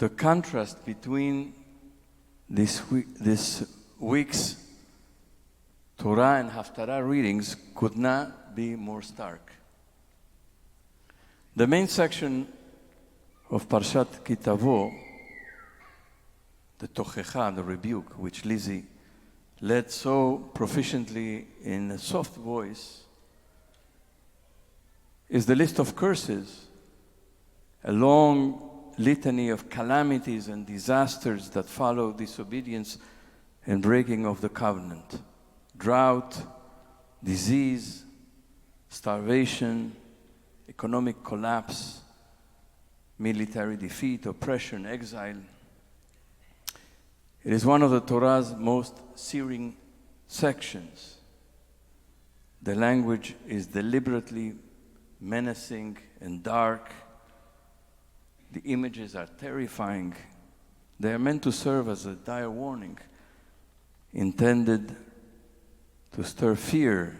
the contrast between this week's Torah and Haftarah readings could not be more stark. The main section of Parashat Tavo, the Tochecha, the rebuke, which Lizzie led so proficiently in a soft voice, is the list of curses, a long litany of calamities and disasters that follow disobedience and breaking of the covenant. Drought, disease, starvation, economic collapse, military defeat, oppression, exile. It is one of the Torah's most searing sections. The language is deliberately menacing and dark. The images are terrifying. They are meant to serve as a dire warning, intended to stir fear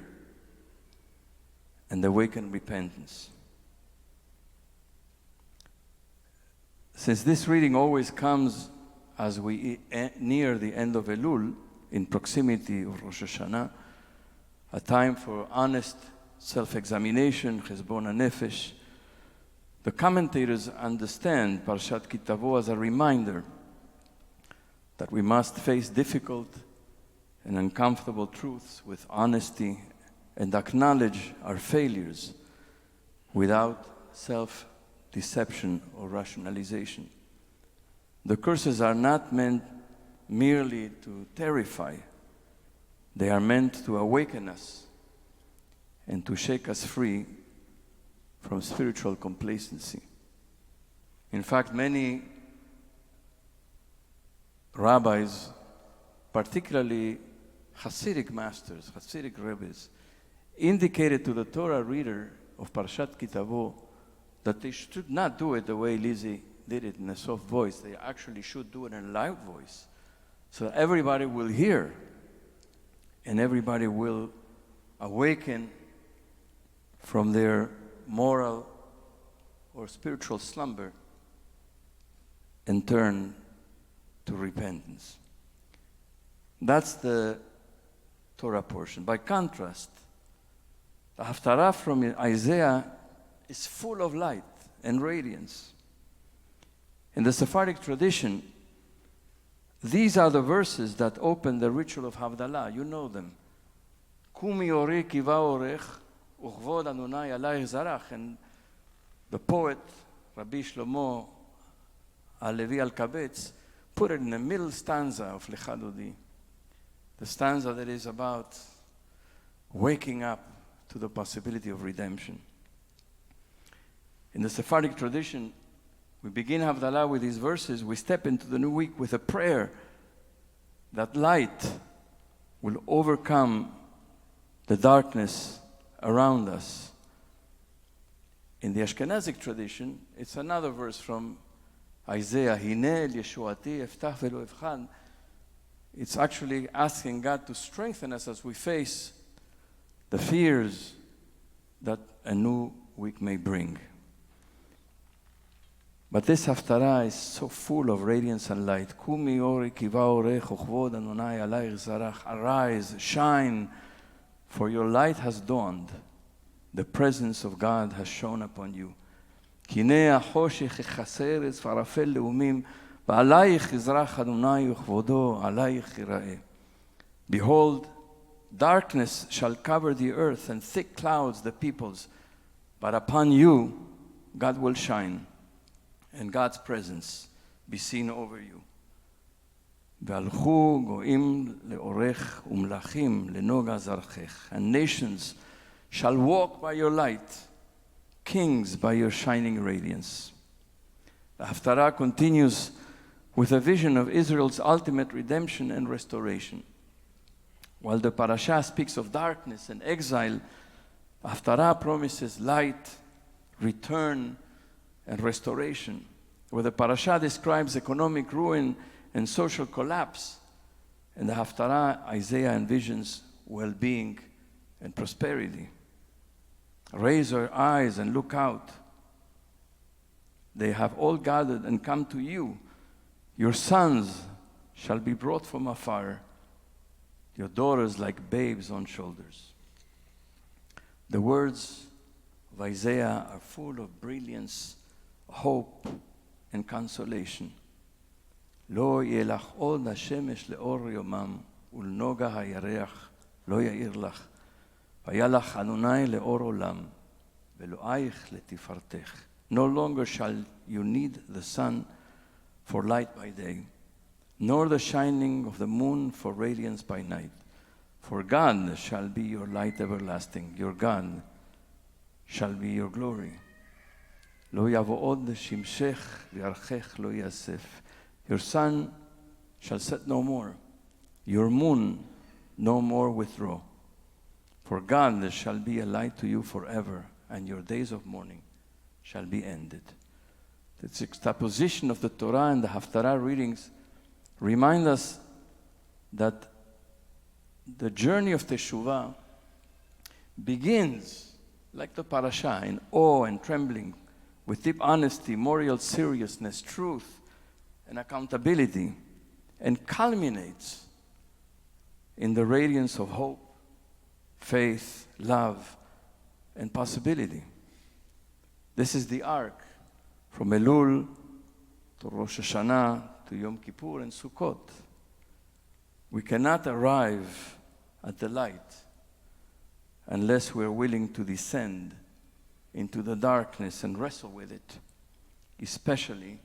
and awaken repentance. Since this reading always comes as we near the end of Elul, in proximity of Rosh Hashanah, a time for honest self-examination, chesbon hanefesh, the commentators understand Parashat Tavo as a reminder that we must face difficult and uncomfortable truths with honesty and acknowledge our failures without self-deception or rationalization. The curses are not meant merely to terrify. They are meant to awaken us and to shake us free from spiritual complacency. In fact, many rabbis, particularly Hasidic masters, Hasidic rabbis, indicated to the Torah reader of Parashat Tavo that they should not do it the way Lizzie did it in a soft voice. They actually should do it in a loud voice, so that everybody will hear and everybody will awaken from their moral or spiritual slumber and turn to repentance. That's the Torah portion. By contrast, the Haftarah from Isaiah is full of light and radiance. In the Sephardic tradition, these are the verses that open the ritual of Havdalah. You know them. Kumi ori kiva orech, uchvod Adonai alayich zarach. And the poet, Rabbi Shlomo Alevi Al-Kabetz, put it in the middle stanza of Lecha Dodi, the stanza that is about waking up to the possibility of redemption. In the Sephardic tradition, we begin Havdalah with these verses. We step into the new week with a prayer that light will overcome the darkness around us. In the Ashkenazic tradition, it's another verse from Isaiah, Hineh Yeshuati eftach velo evchan. It's actually asking God to strengthen us as we face the fears that a new week may bring. But this Haftarah is so full of radiance and light. Kumi ori kiva orech uchvod Adonai alayich zarach. Arise, shine, for your light has dawned. The presence of God has shone upon you. Kinei hachoshech echaser es farafel leumim, va'alayich yizrach Adonai uchvodo alayich yira'eh. Behold, darkness shall cover the earth and thick clouds the peoples, but upon you God will shine, and God's presence be seen over you. V'alchu goim leorech umlachim lenoga zarchech. And nations shall walk by your light, kings by your shining radiance. The Haftarah continues with a vision of Israel's ultimate redemption and restoration. While the Parashah speaks of darkness and exile, Haftarah promises light, return, and restoration. Where the Parashah describes economic ruin and social collapse, and the Haftarah, Isaiah envisions well-being and prosperity. Raise your eyes and look out. They have all gathered and come to you, Your sons shall be brought from afar, your daughters like babes on shoulders. The words of Isaiah are full of brilliance, hope, and consolation. Lo yelach od hashemesh leor yomam, ulnoga hayareach lo yair lach, vayalach Adonai leor olam, veloaich letifartech. No longer shall you need the sun for light by day, nor the shining of the moon for radiance by night. For God shall be your light everlasting, your God shall be your glory. Lo yavood shimshech v'archech lo yasef. Your sun shall set no more, your moon no more withdraw. For God shall be a light to you forever, and your days of mourning shall be ended. This juxtaposition of the Torah and the Haftarah readings remind us that the journey of Teshuvah begins, like the Parashat, in awe and trembling, with deep honesty, moral seriousness, truth, and accountability, and culminates in the radiance of hope, faith, love, and possibility. This is the arc from Elul to Rosh Hashanah to Yom Kippur and Sukkot. We cannot arrive at the light unless we're willing to descend into the darkness and wrestle with it, especially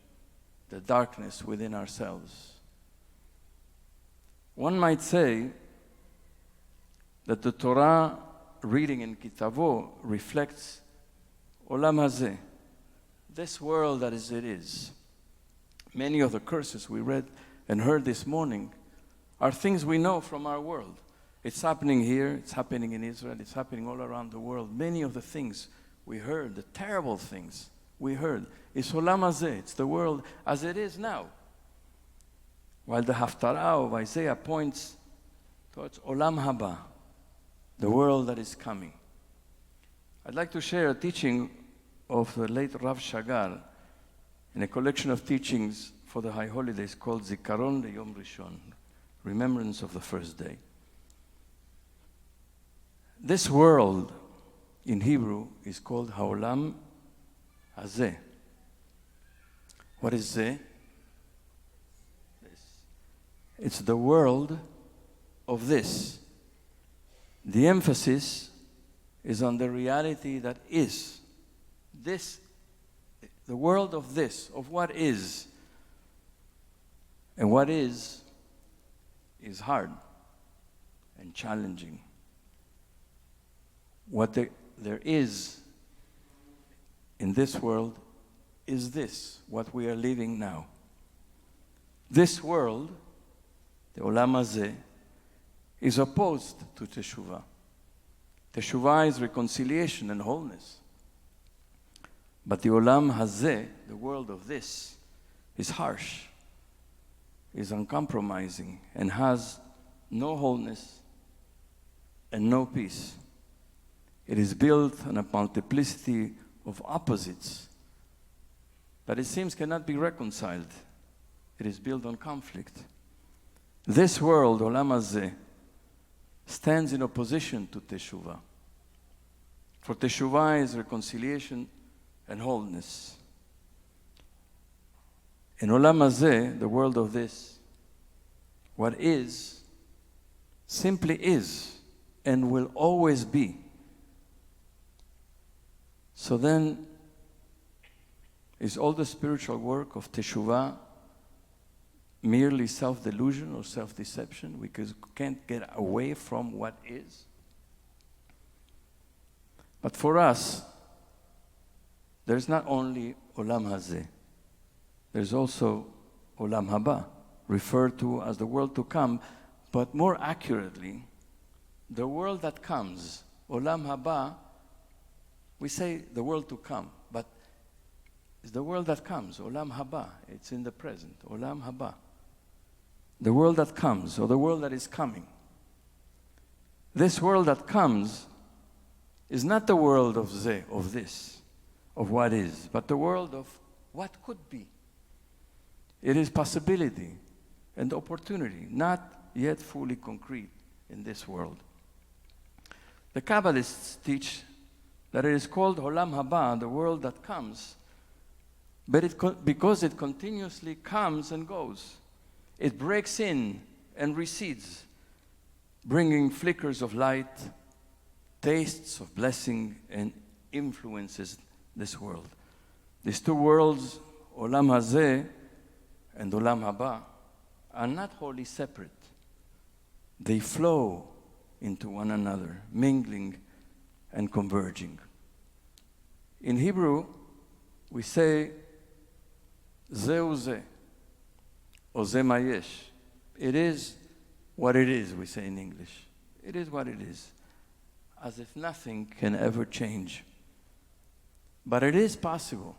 the darkness within ourselves. One might say that the Torah reading in Tavo reflects Olam Hazeh, this world that is it is. Many of the curses we read and heard this morning are things we know from our world. It's happening here, it's happening in Israel, it's happening all around the world. Many of the things we heard, the terrible things we heard, is Olam Hazeh, it's the world as it is now. While the Haftarah of Isaiah points towards Olam Haba, the world that is coming. I'd like to share a teaching of the late Rav Shagar in a collection of teachings for the high holidays called Zikaron LeYom Rishon, remembrance of the first day. This world in Hebrew is called Haolam Hazeh. What is Zeh? It's the world of this. The emphasis is on the reality that is. This, the world of this, of what is. And what is hard and challenging. What there is in this world is this, what we are living now. This world, the Olam Hazeh, is opposed to Teshuvah. Teshuvah is reconciliation and wholeness. But the Olam Hazeh, the world of this, is harsh, is uncompromising, and has no wholeness and no peace. It is built on a multiplicity of opposites that it seems cannot be reconciled. It is built on conflict. This world, Olam Hazeh, stands in opposition to Teshuvah. For Teshuvah is reconciliation and wholeness. In Olam Hazeh, the world of this, what is, simply is and will always be. So then, is all the spiritual work of Teshuvah merely self-delusion or self-deception because we can't get away from what is? But for us, there's not only Olam Hazeh, there's also Olam Haba, referred to as the world to come, but more accurately, the world that comes. Olam Haba, we say the world to come, but it's the world that comes, Olam Haba, it's in the present, Olam Haba. The world that comes, or the world that is coming. This world that comes is not the world of Zeh, of this, of what is, but the world of what could be. It is possibility and opportunity, not yet fully concrete in this world. The Kabbalists teach that it is called Olam Haba, the world that comes, but because it continuously comes and goes. It breaks in and recedes, bringing flickers of light, tastes of blessing, and influences this world. These two worlds, Olam Hazeh and Olam Haba, are not wholly separate. They flow into one another, mingling and converging. In Hebrew, we say, Zeu ze, or ze ma yesh. It is what it is, we say in English. It is what it is, as if nothing can ever change. But it is possible.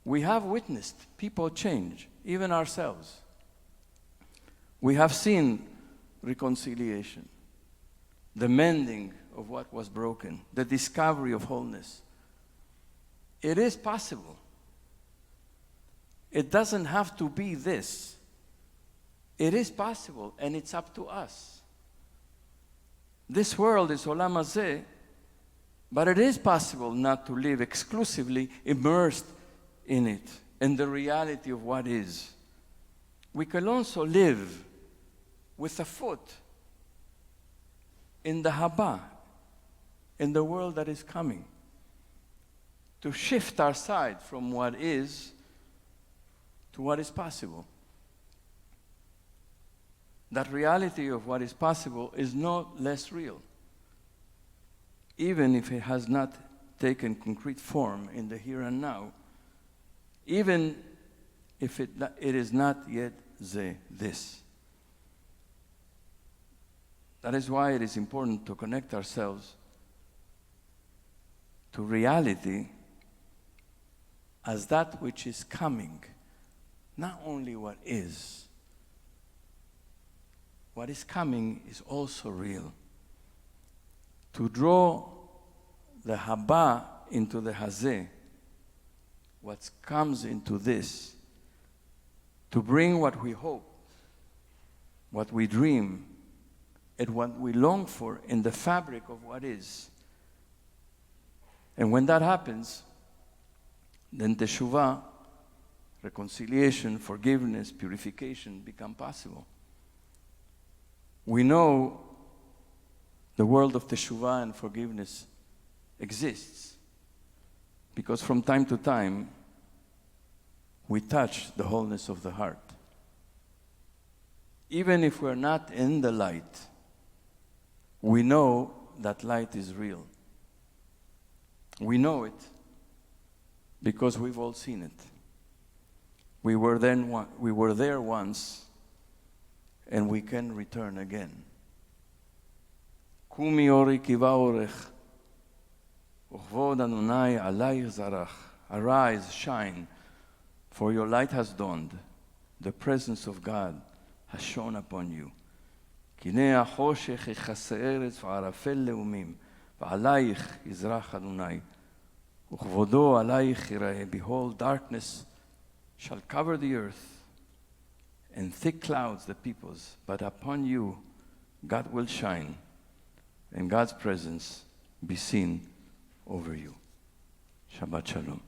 We have witnessed people change, even ourselves. We have seen reconciliation, the mending of what was broken, the discovery of wholeness. It is possible. It doesn't have to be this. It is possible, and it's up to us. This world is Olam Hazeh, but it is possible not to live exclusively immersed in it, in the reality of what is. We can also live with a foot in the Haba, in the world that is coming, to shift our side from what is to what is possible. That reality of what is possible is no less real, even if it has not taken concrete form in the here and now, even if it is not yet this. That is why it is important to connect ourselves to reality as that which is coming, not only what is. What is coming is also real. To draw the Haba into the Hazeh, what comes into this, to bring what we hope, what we dream, and what we long for in the fabric of what is. And when that happens, then teshuvah, reconciliation, forgiveness, purification become possible. We know the world of teshuvah and forgiveness exists because from time to time we touch the wholeness of the heart. Even if we're not in the light, we know that light is real. We know it because we've all seen it. We were there once, and we can return again. Kumi ori kiva orech, uchvod Adonai alayich zarach. Arise, shine, for your light has dawned. The presence of God has shone upon you. Kinei hachoshech yichaseh eretz v'arafel leumim, v'alayich yizrach Adonai. Uchvodo alayich yireh. Behold, darkness shall cover the earth, and thick clouds the peoples, but upon you God will shine, and God's presence be seen over you. Shabbat Shalom.